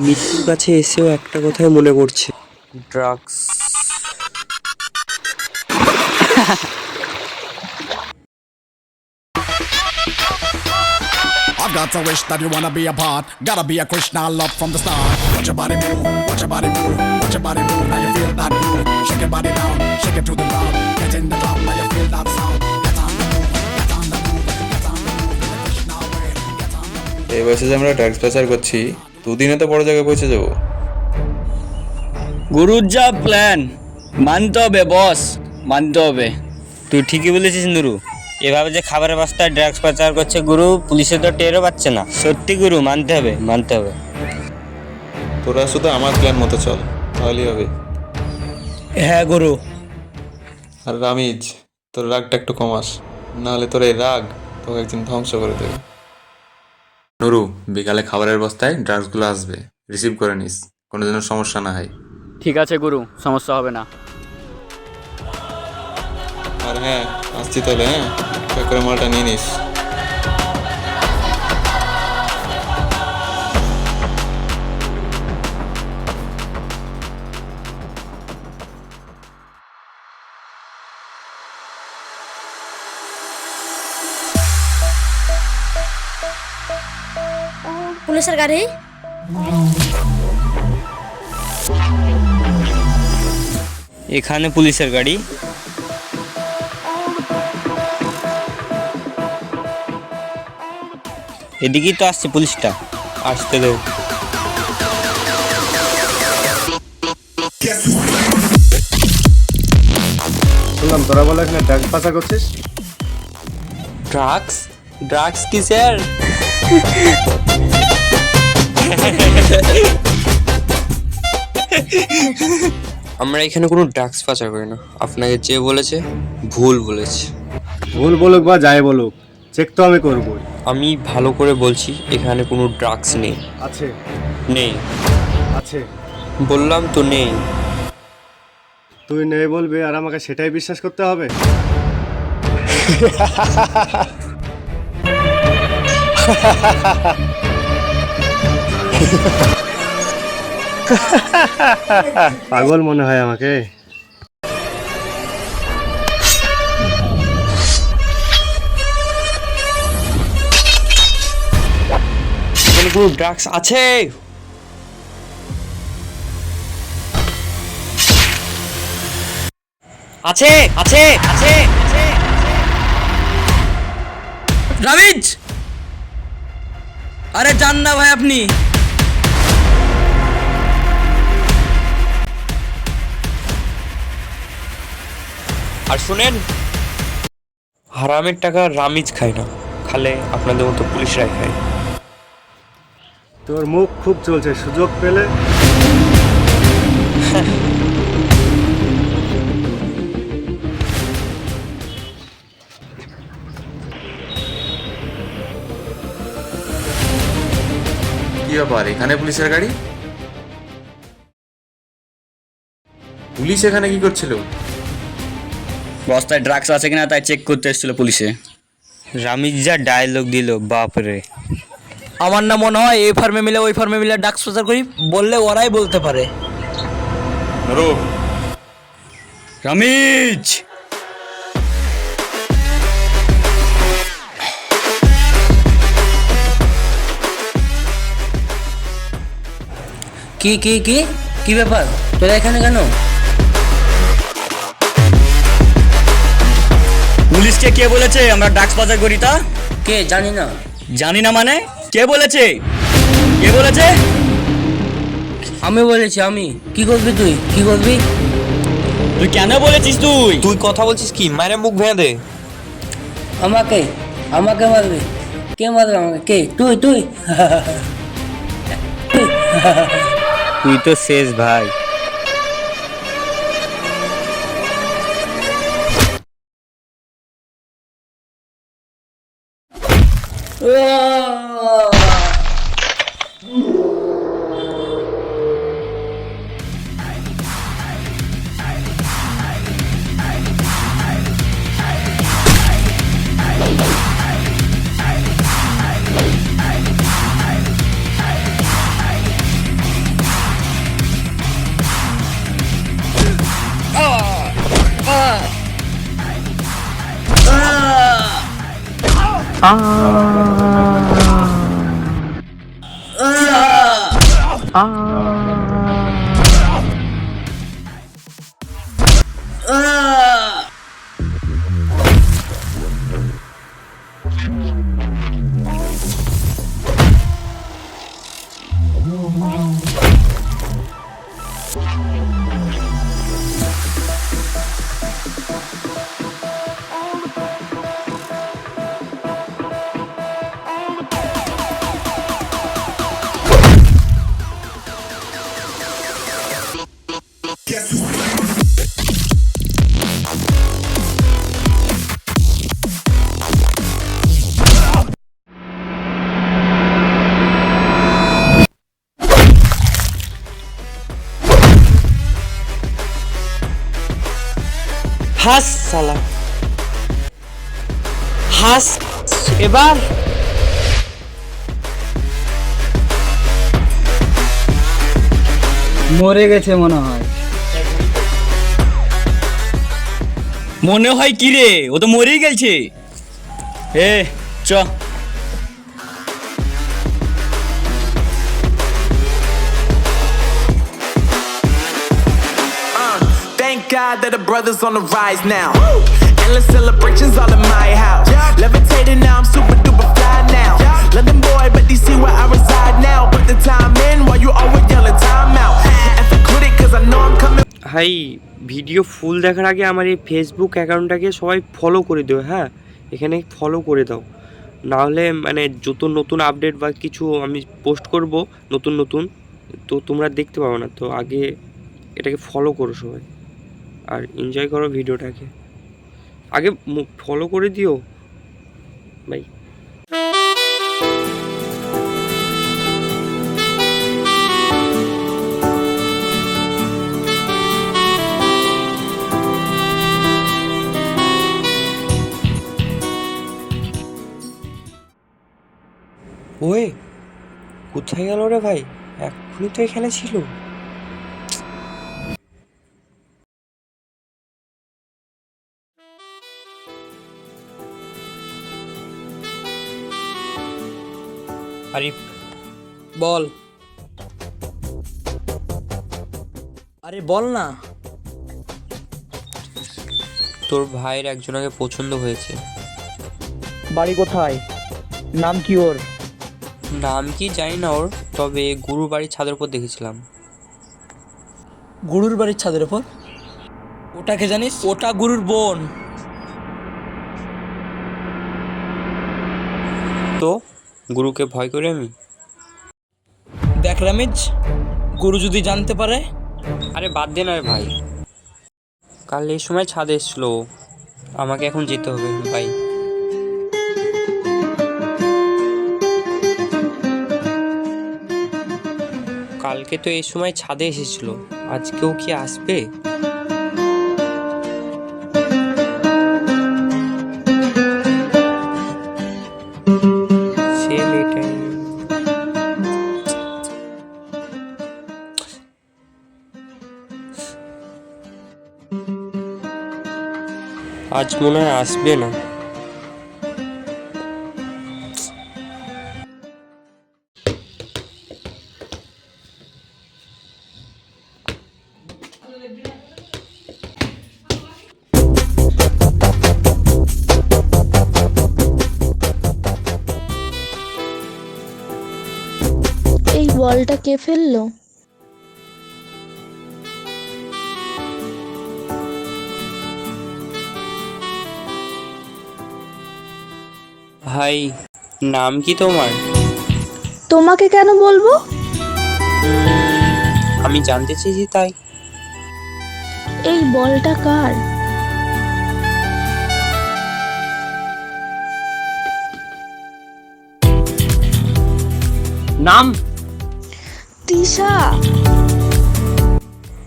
মৃত্যুর কাছে এসেও একটা কথাই মনে পড়ছে, drugs. I've got a wish that you wanna be a part. Gotta be a Krishna love from the start. Watch your body move, watch your body move, watch your body move. Now you feel that groove. Shake your body down, shake it to the ground. Get in the drum, now you feel that sound. Get on the move, get on the move, get on the move. In the Krishna way, get on the move. এই বয়সে যে আমরা drugs পাচার করছি, দুদিনে তো বড় জায়গায় পৌঁছে যাবো। গুরুর যা প্ল্যান, মানতে হবে বস, মানতে হবে। তুই ঠিকই বলেছিস নুরু, এভাবে যে খাবারের বস্তায় ড্রাগস পাচার করছে গুরু, পুলিশে তো টেরও পাচ্ছে না। সত্যি গুরু, মানতে হবে, মানতে হবে। তোরা শুধু আমার প্ল্যান মতো চল, তাহলেই হবে। হ্যাঁ গুরু। আর রামিজ, তোর রাগটা একটু কমাস, নাহলে তোর এই রাগ তোকে একদিন ধ্বংস করে দেবে। নুরু, বিকালে খাবারের বস্তায় ড্রাগসগুলো আসবে, রিসিভ করে নিস, কোনো যেন সমস্যা না হয়। ঠিক আছে গুরু, সমস্যা হবে না। আর হ্যাঁ, আসছি তাহলে। হ্যাঁ, প্যাক করে মালটা নিয়ে নিস। পুলিশের গাড়ি। এখানে পুলিশের গাড়ি? এদিকেই তো আসছে পুলিশটা, আসতে দেব। শুনলাম তোরা বলে এখানে ড্রাগস পাচার করছিস। ড্রাগস? ড্রাগস কি স্যার? আমরা এখানে কোনো ড্রাগস পাচার করি না। আপনাকে যে বলেছে ভুল বলেছে। ভুল বলুক বা যাই বলুক, চেক তো আমি করবো। আমি ভালো করে বলছি, এখানে কোনো ড্রাগস নেই। আছে নেই আছে, বললাম তো নেই। তুই নেই বলবি আর আমাকে সেটাই বিশ্বাস করতে হবে? পাগল মনে হয় আমাকে। এখানে কোনো ড্রাগস আছে? আছে আছে আছে আছে। রামিজ, আরে যান না ভাই আপনি। আর শুনেন, হারামের টাকা রামিজ খায় না, খালে আপনাদের মতো পুলিশরাই খায়। তোর মুখ খুব চলছে, সুযোগ পেলে। কি ব্যাপার, এখানে পুলিশের গাড়ি? পুলিশ এখানে কি করছিল? বস্তায় ড্রাগস আছে কিনা তাই চেক করতে এসেছিল পুলিশে। রামিজ যা ডায়লগ দিল, বাপরে। আমার না মনে হয় এই ফার্মে মিলে ওই ফার্মে মিলে ড্রাগস পাচার করি, বললে ওরাই বলতে পারে। নুরু, রামিজ, কি কি কি কি ব্যাপার, তোরা এখানে কেন? পুলিশকে কে বলেছে আমরা ড্রাগস পাচার করি তা? কে? জানি না। জানি না মানে? কে বলেছে? কে বলেছে? আমি বলেছি। আমি কি করবি? তুই কি করবি? তুই কেন বলেছিস? তুই তুই কথা বলছিস কি? মায়ের মুখ ভেঙে দে। আমাকে আমাকে মারবি? কে মারবে আমাকে? কে? তুই তুই তুই তো শেষ ভাই। হাস শালা, হাস এবার। মরে গেছে মনে হয়। মনে হয় কি রে, ও তো মরেই গেছে। চ। Thank God that the brothers on the rise now. Endless celebrations all in my house. Levitating now, I'm super duper fly now. London boy, but they see where I reside now. Put the time in while you always yelling time out. And for critic, cause I know I'm coming. ভাই video full দেখার আগে আমার এই Facebook অ্যাকাউন্টটাকে সবাই follow করে দিও, হ্যাঁ এখানে ফলো করে দাও, নাহলে মানে যত নতুন আপডেট বা কিছু আমি পোস্ট করব নতুন নতুন, তো তোমরা দেখতে পাবো না। তো আগে এটাকে ফলো করো সবাই, আর এনজয় করো ভিডিওটাকে। আগে ফলো করে দিও ভাই। ওয়ে কোথায় গেল রে ভাই? এখনই তো এখানে ছিল। আরিফ বল। আরে বল না। তোর ভাইয়ের একজনকে পছন্দ হয়েছে। বাড়ি কোথায়? নাম কি ওর? নাম কি জানি না ওর, তবে গুরুর বাড়ির ছাদের উপর দেখেছিলাম। গুরুর বাড়ির ছাদের উপর? ওটাকে জানিস? ওটা গুরুর বোন। তো গুরুকে ভয় করি আমি? দেখ রামিজ, গুরু যদি জানতে পারে? আরে বাদ দে না রে ভাই, কাল এই সময় ছাদে এসছিল ও। আমাকে এখন যেতে হবে ভাই। কালকে তো এই সময় ছাদে এসেছিল, আজকেও কি আসবে? সে মেয়েটাই। আজ মনে হয় আসবে না। এই বলটা কে ফেললো? ভাই নাম কি তোমার? তোমাকে কেন বলবো? আমি জানতে চেয়েছি তাই। এই বলটা কার? নাম? তিশা।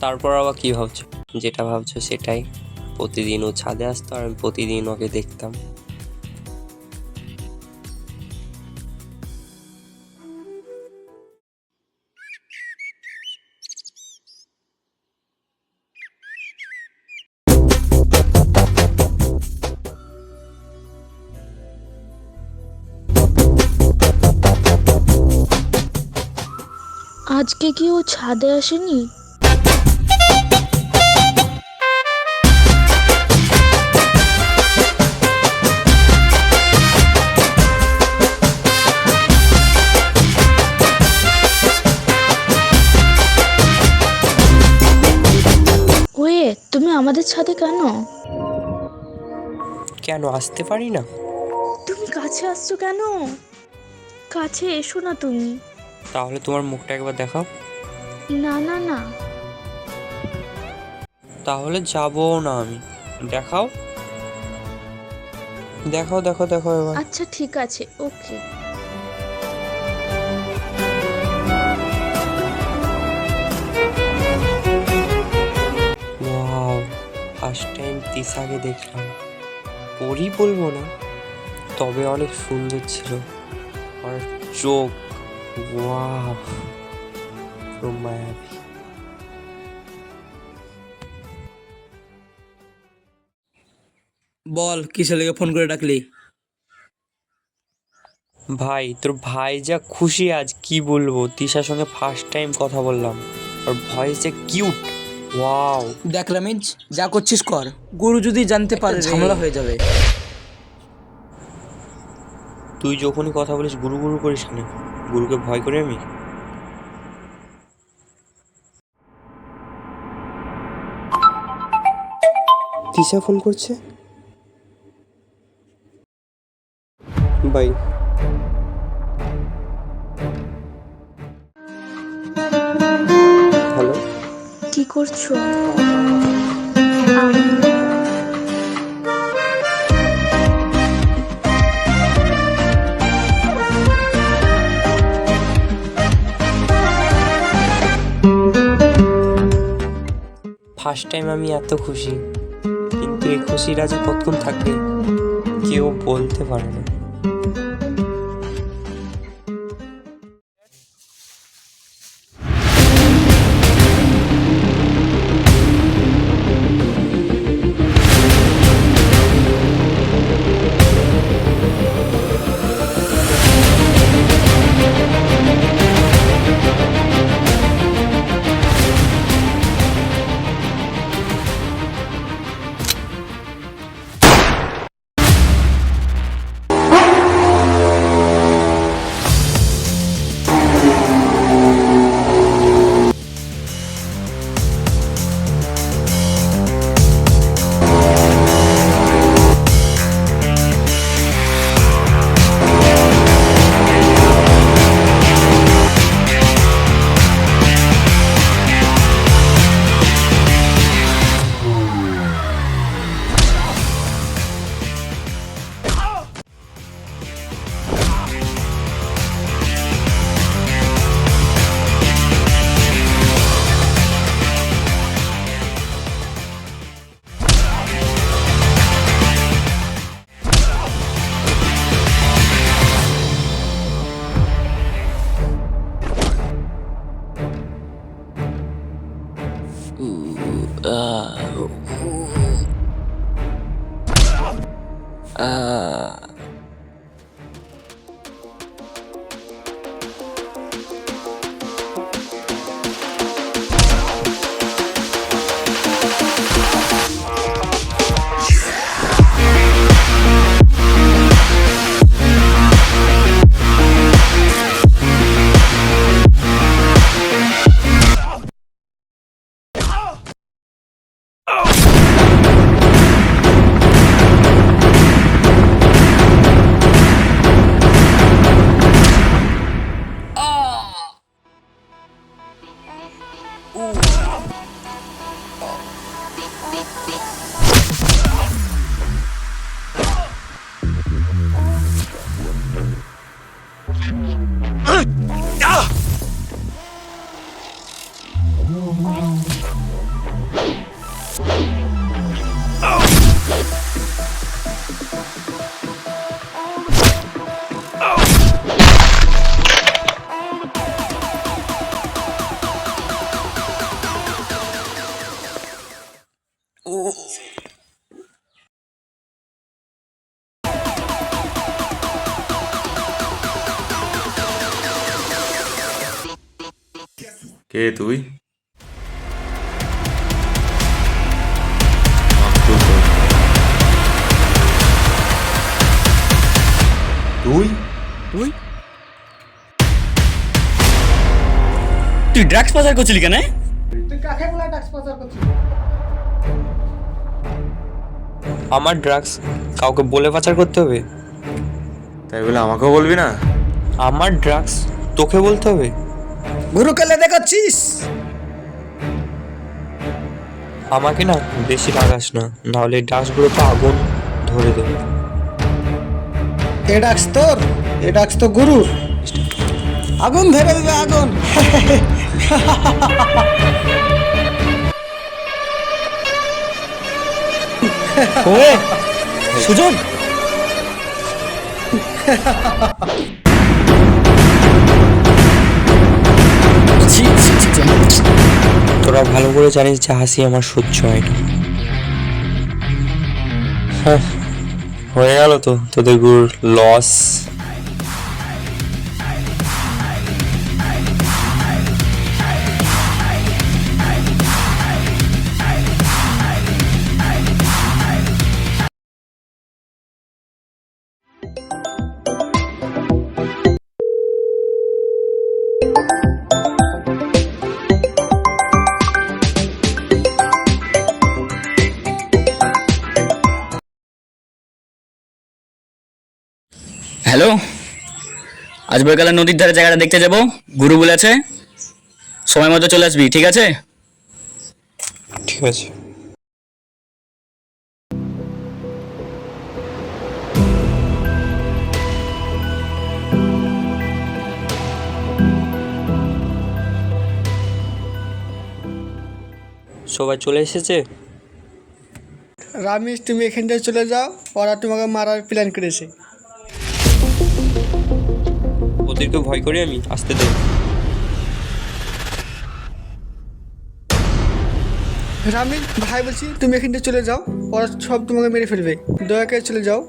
তারপর আবার কি ভাবছো? যেটা ভাবছো সেটাই। প্রতিদিন ও ছাদে আসতো আর আমি প্রতিদিন ওকে দেখতাম। আজকে কি ও ছাদে আসেনি? ওয়ে, তুমি আমাদের ছাদে কেন? কেন আসতে পারি না? তুমি কাছে আসছো কেন? কাছে এসো না তুমি। তাহলে তোমার মুখটা একবার দেখাও। না না না, তাহলে যাবো না আমি। দেখাও দেখাও দেখাও দেখাও এবার। আচ্ছা ঠিক আছে, ওকে। ওয়াও, ফার্স্ট টাইম তিশাকে দেখলাম। পরি বলবো না, তবে অনেক সুন্দর ছিল। আর চোখ, ওয়াও, পুরো মায়াবী। বল, কিসের লেগে ফোন করে ডাকলি? ভাই, তোর ভাই যা খুশি আজ, কি বলবো। তিশার সঙ্গে ফার্স্ট টাইম কথা বললাম, আর ভয়েস যে কিউট। ওয়াও। দেখ রামিজ, যা করছিস কর, গুরু যদি জানতে পারে ঝামেলা হয়ে যাবে। তুই যখনই কথা বলিস গুরু গুরু করিস কেন? গুরুকে ভয় করি আমি? তিশা ফোন করছে। বাই। হ্যালো, কি করছো? ফার্স্ট টাইম আমি এত খুশি, কিন্তু এই খুশিটা যে কতক্ষণ থাকবে কেউ বলতে পারে না। কে তুই? মাকতুল তো। তুই তুই ড্রাগস পাচার করছিলি কেন? আমার ড্রাগস কাউকে বলে পাচার করতে হবে? তাই বলে আমাকেও বলবি না? আমার ড্রাগস তোকে বলতে হবে? গুরু কেলে দেখাচ্ছিস? আমাকে না বেশি লাগাস না, নাহলে ড্রাগসগুলো তো আগুন ধরে দেবে। এ ডাক্স তোর, এ ডাক্স তো গুরুর। আগুন ধরে দেবে আগুন। ওয়ে সুজন, তোরা ভালো করে জানিস যে হাসি আমার সহ্য হয় না। হ্যাঁ, হয়ে গেল তো তোদের গুরুর লস। হ্যালো, আজ বিকালে নদীর ধারে জায়গাটা দেখতে যাব, গুরু বলেছে। সময় মতো চলে আসবি, ঠিক আছে? ঠিক আছে। সবাই চলে এসেছে? রামেশ, তুমি এখান থেকে চলে যাও, ওরা তোমাকে মারার প্ল্যান করেছে। ওদেরকে ভয় করি আমি, আসতে দে। রামেশ ভাই বলছি, তুমি এখান থেকে চলে যাও, ওরা সব তোমাকে মেরে ফেলবে, দয়া করে চলে যাও।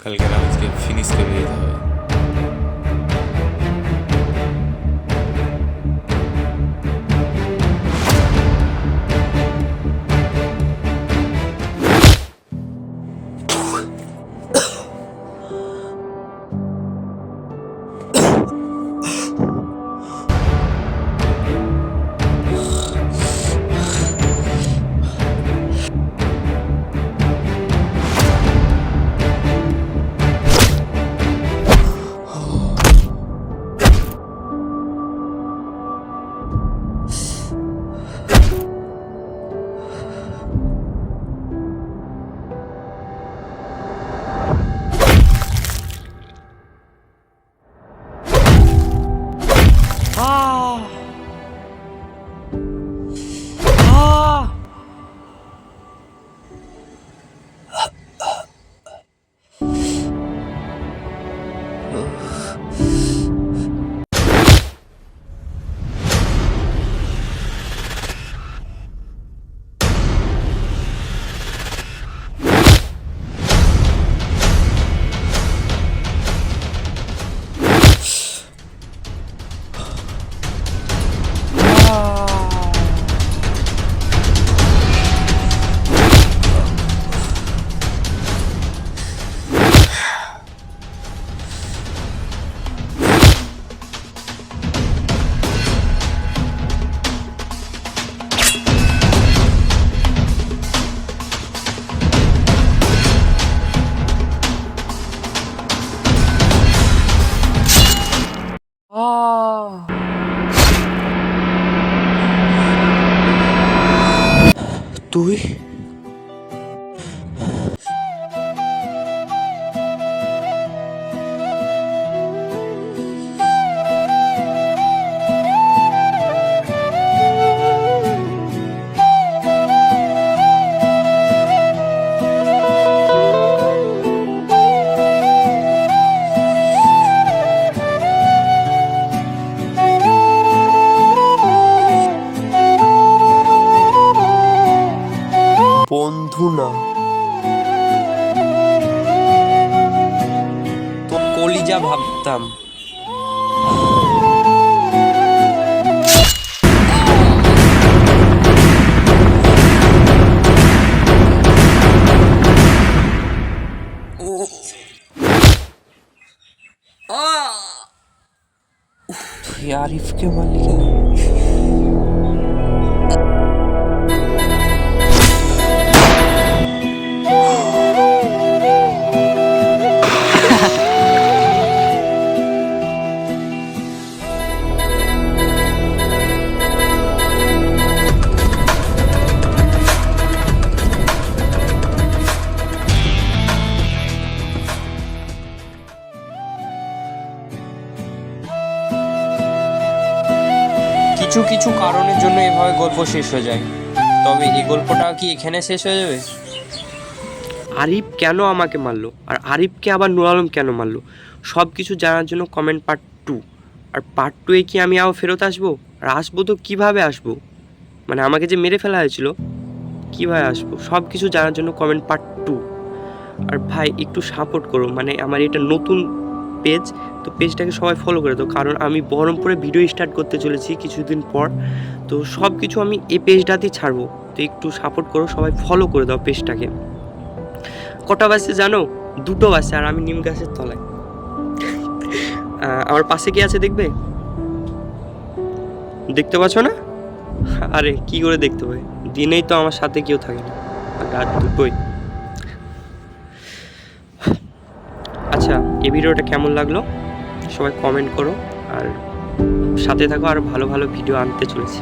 কালকে রামেশকে ফিনিশ করে দিতে হবে। তুই বন্ধু না, তো কলিজা ভাবতাম। তুই আরিফকে মারলি কেন? কিছু কিছু কারণের জন্য এভাবে গল্প শেষ হয়ে যায়, তবে এই গল্পটা কি এখানে শেষ হয়ে যাবে? আরিফ কেন আমাকে মারলো, আর আরিফকে আবার নূর আলম কেন মারলো, সব কিছু জানার জন্য কমেন্ট পার্ট 2। আর পার্ট 2-এ কি আমি আবার ফেরত আসবো? আর আসবো তো কীভাবে আসবো? মানে আমাকে যে মেরে ফেলা হয়েছিল, কীভাবে আসবো? সব কিছু জানার জন্য কমেন্ট পার্ট 2। আর ভাই একটু সাপোর্ট করো, মানে আমার এটা নতুন পেজ, তো পেজটাকে সবাই ফলো করে দাও, কারণ আমি বহরমপুরে ভিডিও স্টার্ট করতে চলেছি কিছুদিন পর, তো সব কিছু আমি এই পেজটাতেই ছাড়বো, তো একটু সাপোর্ট করো, সবাই ফলো করে দাও পেজটাকে। কটা বাজছে জানো? 2টো বাজছে, আর আমি নিম গাছের তলায়। আমার পাশে কি আছে দেখবে? দেখতে পাচ্ছ না? আরে কি করে দেখতে পাই, দিনেই তো আমার সাথে কেউ থাকে না, আর রাত 2টোই। আচ্ছা, এই ভিডিওটা কেমন লাগলো সবাই কমেন্ট করো, আর সাথে থাকো, আর ভালো ভালো ভিডিও আনতে চলেছি।